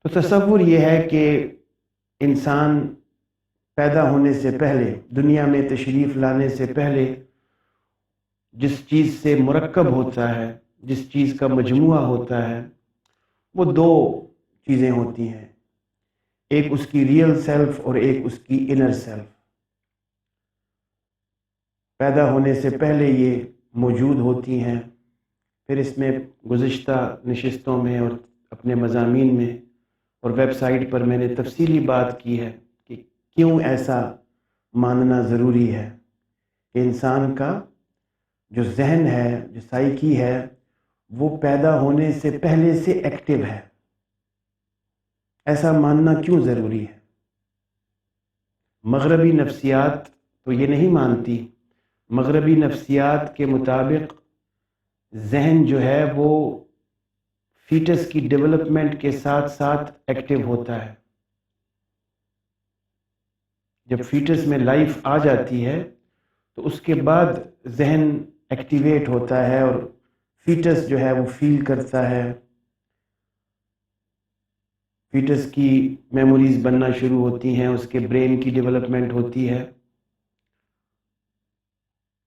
تو تصور یہ ہے کہ انسان پیدا ہونے سے پہلے، دنیا میں تشریف لانے سے پہلے جس چیز سے مرکب ہوتا ہے، جس چیز کا مجموعہ ہوتا ہے، وہ دو چیزیں ہوتی ہیں، ایک اس کی ریئل سیلف اور ایک اس کی انر سیلف۔ پیدا ہونے سے پہلے یہ موجود ہوتی ہیں، پھر اس میں گزشتہ نشستوں میں اور اپنے مضامین میں اور ویب سائٹ پر میں نے تفصیلی بات کی ہے کہ کیوں ایسا ماننا ضروری ہے کہ انسان کا جو ذہن ہے، جو سائیکی ہے، وہ پیدا ہونے سے پہلے سے ایکٹیو ہے۔ ایسا ماننا کیوں ضروری ہے؟ مغربی نفسیات تو یہ نہیں مانتی۔ مغربی نفسیات کے مطابق ذہن جو ہے وہ فیٹس کی ڈیولپمنٹ کے ساتھ ساتھ ایکٹیو ہوتا ہے۔ جب فیٹس میں لائف آ جاتی ہے تو اس کے بعد ذہن ایکٹیویٹ ہوتا ہے اور فیٹس جو ہے وہ فیل کرتا ہے، فیٹس کی میموریز بننا شروع ہوتی ہیں، اس کے برین کی ڈیولپمنٹ ہوتی ہے۔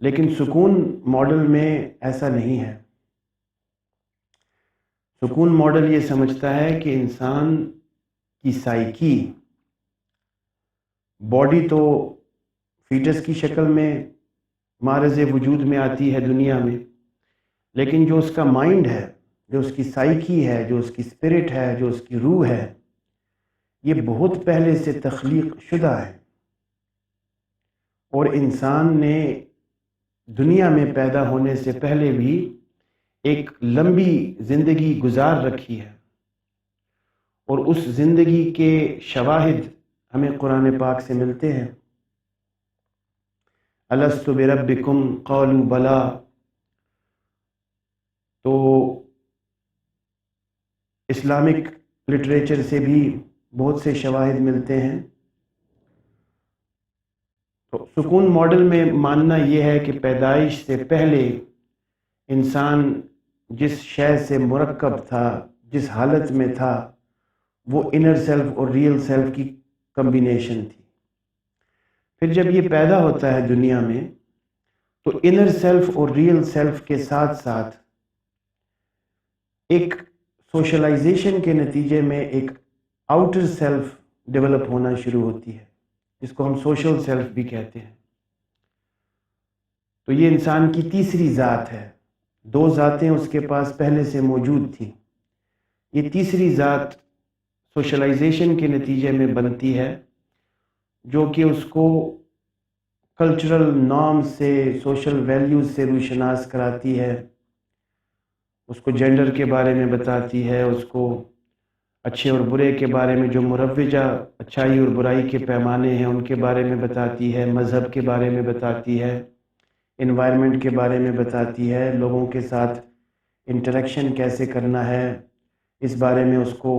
لیکن سکون ماڈل میں ایسا نہیں ہے۔ سکون ماڈل یہ سمجھتا ہے کہ انسان کی سائیکی، باڈی تو فیٹس کی شکل میں معرض وجود میں آتی ہے دنیا میں، لیکن جو اس کا مائنڈ ہے، جو اس کی سائیکی ہے، جو اس کی اسپرٹ ہے، جو اس کی روح ہے، یہ بہت پہلے سے تخلیق شدہ ہے، اور انسان نے دنیا میں پیدا ہونے سے پہلے بھی ایک لمبی زندگی گزار رکھی ہے، اور اس زندگی کے شواہد ہمیں قرآن پاک سے ملتے ہیں۔ الست بربکم قالوا بلا، تو اسلامک لٹریچر سے بھی بہت سے شواہد ملتے ہیں۔ تو سکون ماڈل میں ماننا یہ ہے کہ پیدائش سے پہلے انسان جس شے سے مرکب تھا، جس حالت میں تھا، وہ انر سیلف اور ریئل سیلف کی کمبینیشن تھی۔ پھر جب یہ پیدا ہوتا ہے دنیا میں تو انر سیلف اور ریئل سیلف کے ساتھ ساتھ ایک سوشلائزیشن کے نتیجے میں ایک آؤٹر سیلف ڈیولپ ہونا شروع ہوتی ہے، جس کو ہم سوشل سیلف بھی کہتے ہیں۔ تو یہ انسان کی تیسری ذات ہے۔ دو ذاتیں اس کے پاس پہلے سے موجود تھیں، یہ تیسری ذات سوشلائزیشن کے نتیجے میں بنتی ہے، جو کہ اس کو کلچرل نارم سے، سوشل ویلیوز سے روشناس کراتی ہے، اس کو جینڈر کے بارے میں بتاتی ہے، اس کو اچھے اور برے کے بارے میں جو مروجہ اچھائی اور برائی کے پیمانے ہیں ان کے بارے میں بتاتی ہے، مذہب کے بارے میں بتاتی ہے، انوائرمنٹ کے بارے میں بتاتی ہے، لوگوں کے ساتھ انٹریکشن کیسے کرنا ہے اس بارے میں اس کو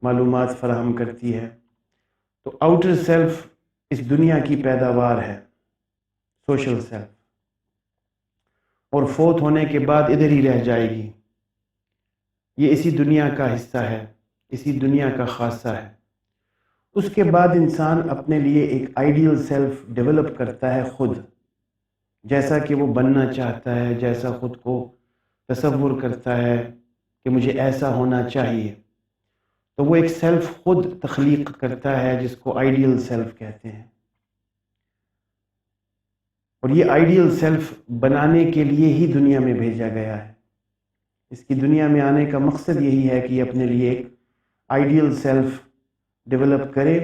معلومات فراہم کرتی ہے۔ تو آؤٹر سیلف اس دنیا کی پیداوار ہے، سوشل سیلف، اور فوت ہونے کے بعد ادھر ہی رہ جائے گی، یہ اسی دنیا کا حصہ ہے، اسی دنیا کا خاصہ ہے۔ اس کے بعد انسان اپنے لیے ایک آئیڈیل سیلف ڈیولپ کرتا ہے، خود جیسا کہ وہ بننا چاہتا ہے، جیسا خود کو تصور کرتا ہے کہ مجھے ایسا ہونا چاہیے، تو وہ ایک سیلف خود تخلیق کرتا ہے جس کو آئیڈیل سیلف کہتے ہیں۔ اور یہ آئیڈیل سیلف بنانے کے لیے ہی دنیا میں بھیجا گیا ہے۔ اس کی دنیا میں آنے کا مقصد یہی ہے کہ یہ اپنے لیے ایک آئیڈیل سیلف ڈیولپ کرے،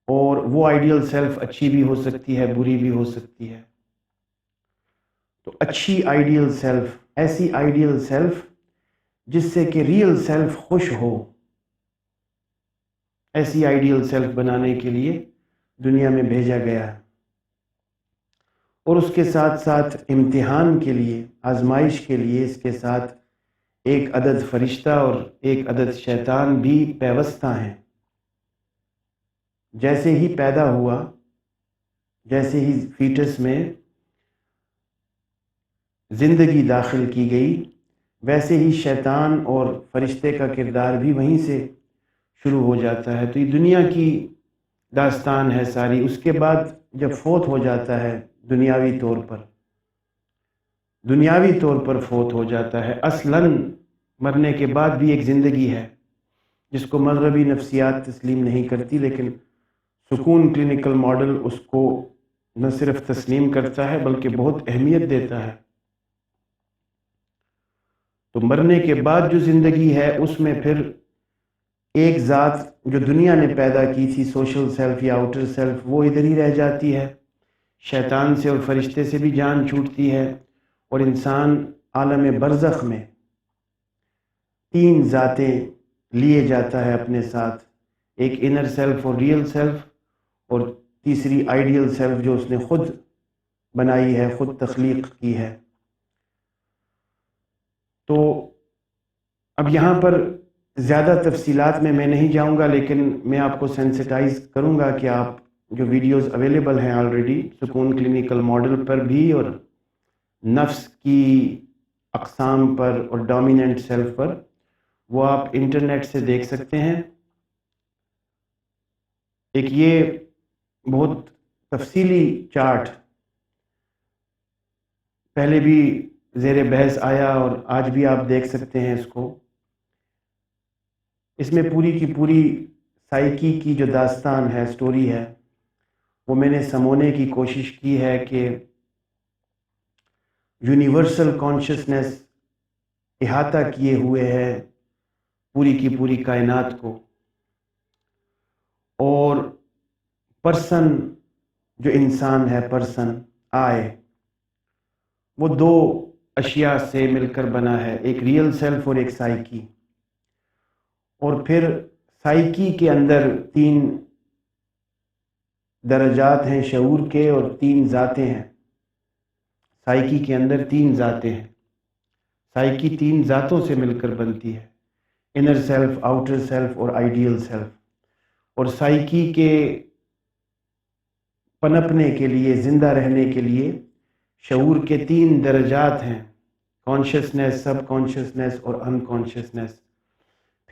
اور وہ آئیڈیل سیلف اچھی بھی ہو سکتی ہے، بری بھی ہو سکتی ہے۔ تو اچھی آئیڈیل سیلف، ایسی آئیڈیل سیلف جس سے کہ ریئل سیلف خوش ہو، ایسی آئیڈیل سیلف بنانے کے لیے دنیا میں بھیجا گیا ہے۔ اور اس کے ساتھ ساتھ امتحان کے لیے، آزمائش کے لیے اس کے ساتھ ایک عدد فرشتہ اور ایک عدد شیطان بھی پیوستہ ہیں۔ جیسے ہی پیدا ہوا، جیسے ہی فیٹس میں زندگی داخل کی گئی، ویسے ہی شیطان اور فرشتے کا کردار بھی وہیں سے شروع ہو جاتا ہے۔ تو یہ دنیا کی داستان ہے ساری۔ اس کے بعد جب فوت ہو جاتا ہے دنیاوی طور پر فوت ہو جاتا ہے، اصلاً مرنے کے بعد بھی ایک زندگی ہے جس کو مغربی نفسیات تسلیم نہیں کرتی، لیکن سکون کلینکل ماڈل اس کو نہ صرف تسلیم کرتا ہے بلکہ بہت اہمیت دیتا ہے۔ تو مرنے کے بعد جو زندگی ہے اس میں پھر ایک ذات جو دنیا نے پیدا کی تھی، سوشل سیلف یا آؤٹر سیلف، وہ ادھر ہی رہ جاتی ہے، شیطان سے اور فرشتے سے بھی جان چھوٹتی ہے، اور انسان عالم برزخ میں 3 ذاتیں لیے جاتا ہے اپنے ساتھ، ایک انر سیلف اور ریئل سیلف، اور تیسری آئیڈیل سیلف جو اس نے خود بنائی ہے، خود تخلیق کی ہے۔ تو اب یہاں پر زیادہ تفصیلات میں نہیں جاؤں گا، لیکن میں آپ کو سینسٹائز کروں گا کہ آپ جو ویڈیوز اویلیبل ہیں آلریڈی سکون کلینکل ماڈل پر بھی، اور نفس کی اقسام پر اور ڈومیننٹ سیلف پر، وہ آپ انٹرنیٹ سے دیکھ سکتے ہیں۔ ایک یہ بہت تفصیلی چارٹ پہلے بھی زیر بحث آیا اور آج بھی آپ دیکھ سکتے ہیں اس کو۔ اس میں پوری کی پوری سائیکی کی جو داستان ہے، سٹوری ہے، وہ میں نے سمونے کی کوشش کی ہے کہ یونیورسل کانشسنس احاطہ کیے ہوئے ہے پوری کی پوری کائنات کو، اور پرسن جو انسان ہے، پرسن آئے، وہ 2 اشیاء سے مل کر بنا ہے، ایک ریئل سیلف اور ایک سائیکی۔ اور پھر سائیکی کے اندر 3 درجات ہیں شعور کے، اور 3 ذاتیں ہیں۔ سائیکی کے اندر 3 ذاتیں ہیں، سائیکی 3 ذاتوں سے مل کر بنتی ہے، انر سیلف، آؤٹر سیلف اور آئیڈیل سیلف۔ اور سائیکی کے پنپنے کے لیے، زندہ رہنے کے لیے شعور کے 3 درجات ہیں، کانشسنس، سب کانشسنس اور ان کانشسنس۔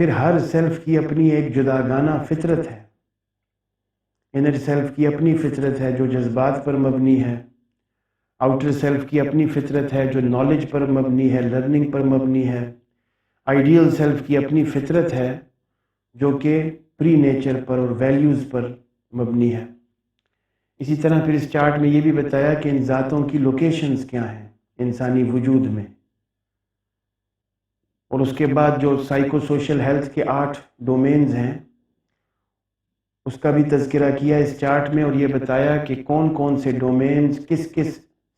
پھر ہر سیلف کی اپنی ایک جداگانہ فطرت ہے۔ انر سیلف کی اپنی فطرت ہے جو جذبات پر مبنی ہے، آؤٹر سیلف کی اپنی فطرت ہے جو نالج پر مبنی ہے، لرننگ پر مبنی ہے، آئیڈیل سیلف کی اپنی فطرت ہے جو کہ پری نیچر پر اور ویلیوز پر مبنی ہے۔ اسی طرح پھر اس چارٹ میں یہ بھی بتایا کہ ان ذاتوں کی لوکیشنز کیا ہیں انسانی وجود میں، اور اس کے بعد جو سائیکو سوشل ہیلتھ کے 8 ڈومینز ہیں اس کا بھی تذکرہ کیا اس چارٹ میں، اور یہ بتایا کہ کون کون سے ڈومینز کس کس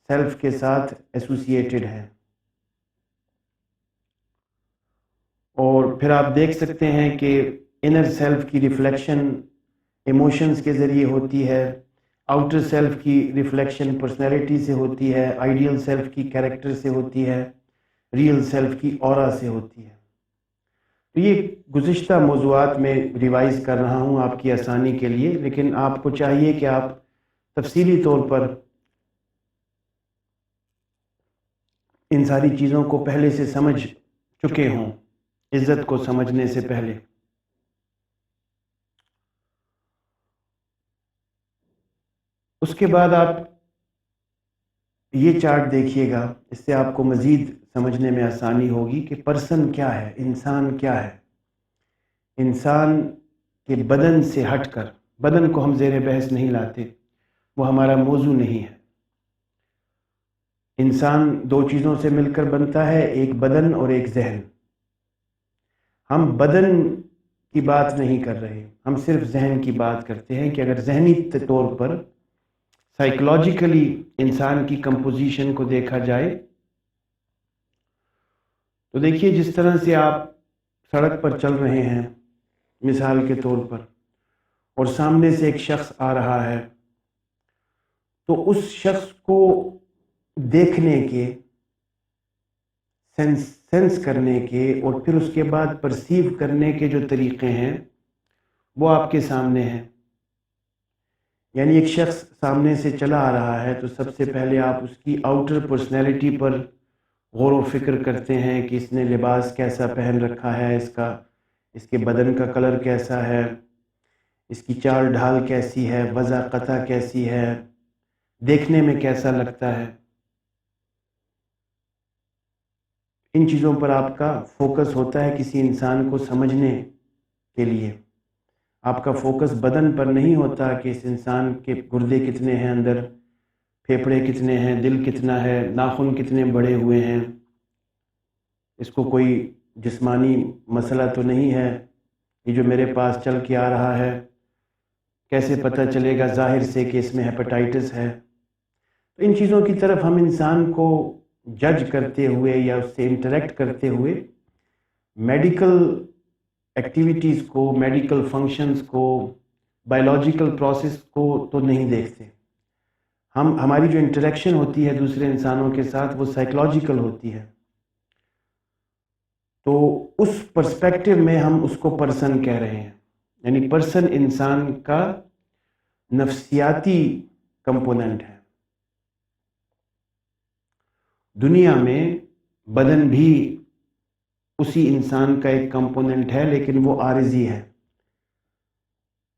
سیلف کے ساتھ ایسوسیٹڈ ہیں۔ اور پھر آپ دیکھ سکتے ہیں کہ انر سیلف کی ریفلیکشن ایموشنز کے ذریعے ہوتی ہے، آؤٹر سیلف کی ریفلیکشن پرسنالٹی سے ہوتی ہے، آئیڈیل سیلف کی کیریکٹر سے ہوتی ہے، ریئل سیلف کی اورا سے ہوتی ہے۔ تو یہ گزشتہ موضوعات میں ریوائز کر رہا ہوں آپ کی آسانی کے لیے، لیکن آپ کو چاہیے کہ آپ تفصیلی طور پر ان ساری چیزوں کو پہلے سے سمجھ چکے ہوں، عزت کو سمجھنے سے پہلے۔ اس کے بعد آپ یہ چارٹ دیکھیے گا، اس سے آپ کو مزید سمجھنے میں آسانی ہوگی کہ پرسن کیا ہے، انسان کیا ہے۔ انسان کے بدن سے ہٹ کر، بدن کو ہم زیر بحث نہیں لاتے، وہ ہمارا موضوع نہیں ہے۔ انسان 2 چیزوں سے مل کر بنتا ہے، ایک بدن اور ایک ذہن۔ ہم بدن کی بات نہیں کر رہے، ہم صرف ذہن کی بات کرتے ہیں کہ اگر ذہنی طور پر سائیکولوجیکلی انسان کی کمپوزیشن کو دیکھا جائے تو دیکھیے جس طرح سے آپ سڑک پر چل رہے ہیں مثال کے طور پر، اور سامنے سے ایک شخص آ رہا ہے، تو اس شخص کو دیکھنے کے، سینس کرنے کے، اور پھر اس کے بعد پرسیو کرنے کے جو طریقے ہیں وہ آپ کے سامنے ہیں۔ یعنی ایک شخص سامنے سے چلا آ رہا ہے تو سب سے پہلے آپ اس کی آؤٹر پرسنالٹی پر غور و فکر کرتے ہیں کہ اس نے لباس کیسا پہن رکھا ہے، اس کا اس کے بدن کا کلر کیسا ہے، اس کی چال ڈھال کیسی ہے، وضع قطع کیسی ہے، دیکھنے میں کیسا لگتا ہے، ان چیزوں پر آپ کا فوکس ہوتا ہے کسی انسان کو سمجھنے کے لیے۔ آپ کا فوکس بدن پر نہیں ہوتا کہ اس انسان کے گردے کتنے ہیں اندر، پھیپھڑے کتنے ہیں، دل کتنا ہے، ناخن کتنے بڑے ہوئے ہیں، اس کو کوئی جسمانی مسئلہ تو نہیں ہے، یہ جو میرے پاس چل کے آ رہا ہے کیسے پتہ چلے گا ظاہر سے کہ اس میں ہیپاٹائٹس ہے۔ تو ان چیزوں کی طرف ہم انسان کو جج کرتے ہوئے یا اس سے انٹریکٹ کرتے ہوئے میڈیکل ایکٹیویٹیز کو، میڈیکل فنکشنز کو، بائیولوجیکل پروسیس کو تو نہیں دیکھتے۔ ہماری جو انٹریکشن ہوتی ہے دوسرے انسانوں کے ساتھ وہ سائیکلوجیکل ہوتی ہے، تو اس پرسپیکٹو میں ہم اس کو پرسن کہہ رہے ہیں، یعنی پرسن انسان کا نفسیاتی کمپوننٹ ہے۔ دنیا میں بدن بھی اسی انسان کا ایک کمپوننٹ ہے، لیکن وہ عارضی ہے۔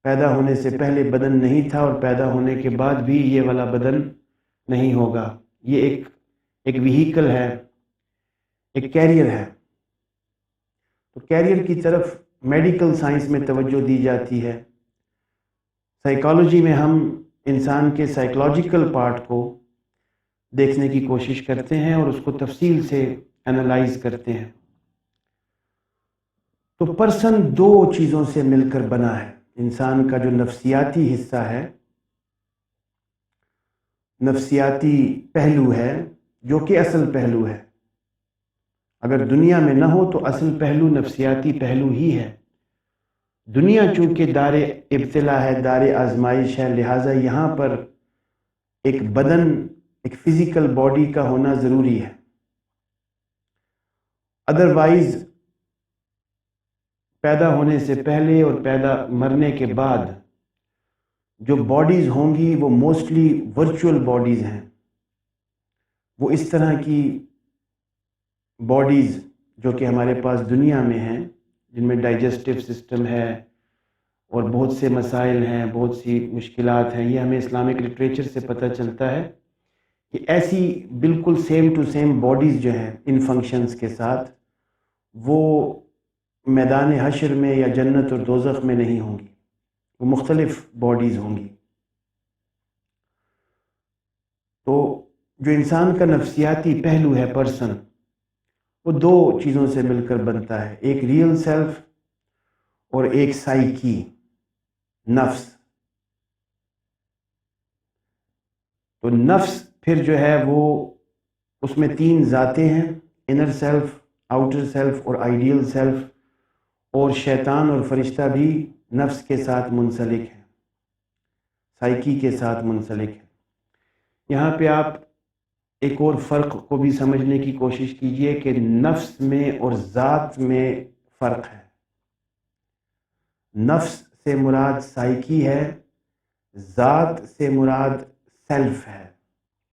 پیدا ہونے سے پہلے بدن نہیں تھا اور پیدا ہونے کے بعد بھی یہ والا بدن نہیں ہوگا۔ یہ ایک وہیکل ہے، ایک کیریئر ہے۔ تو کیریئر کی طرف میڈیکل سائنس میں توجہ دی جاتی ہے۔ سائیکالوجی میں ہم انسان کے سائیکلوجیکل پارٹ کو دیکھنے کی کوشش کرتے ہیں اور اس کو تفصیل سے انالائز کرتے ہیں۔ تو پرسن دو چیزوں سے مل کر بنا ہے۔ انسان کا جو نفسیاتی حصہ ہے، نفسیاتی پہلو ہے، جو کہ اصل پہلو ہے۔ اگر دنیا میں نہ ہو تو اصل پہلو نفسیاتی پہلو ہی ہے۔ دنیا چونکہ دار ابتلا ہے، دار آزمائش ہے، لہٰذا یہاں پر ایک بدن، ایک فزیکل باڈی کا ہونا ضروری ہے۔ ادروائز پیدا ہونے سے پہلے اور مرنے کے بعد جو باڈیز ہوں گی وہ موسٹلی ورچوئل باڈیز ہیں۔ وہ اس طرح کی باڈیز جو کہ ہمارے پاس دنیا میں ہیں، جن میں ڈائجسٹو سسٹم ہے اور بہت سے مسائل ہیں، بہت سی مشکلات ہیں، یہ ہمیں اسلامک لٹریچر سے پتہ چلتا ہے کہ ایسی بالکل سیم ٹو سیم باڈیز جو ہیں ان فنکشنز کے ساتھ، وہ میدان حشر میں یا جنت اور دوزخ میں نہیں ہوں گی، وہ مختلف باڈیز ہوں گی۔ تو جو انسان کا نفسیاتی پہلو ہے، پرسن، وہ دو چیزوں سے مل کر بنتا ہے، ایک ریئل سیلف اور ایک سائیکی، نفس۔ تو نفس پھر جو ہے وہ اس میں تین ذاتیں ہیں، انر سیلف، آؤٹر سیلف اور آئیڈیل سیلف، اور شیطان اور فرشتہ بھی نفس کے ساتھ منسلک ہیں، سائیکی کے ساتھ منسلک ہیں۔ یہاں پہ آپ ایک اور فرق کو بھی سمجھنے کی کوشش کیجئے کہ نفس میں اور ذات میں فرق ہے۔ نفس سے مراد سائیکی ہے، ذات سے مراد سیلف ہے۔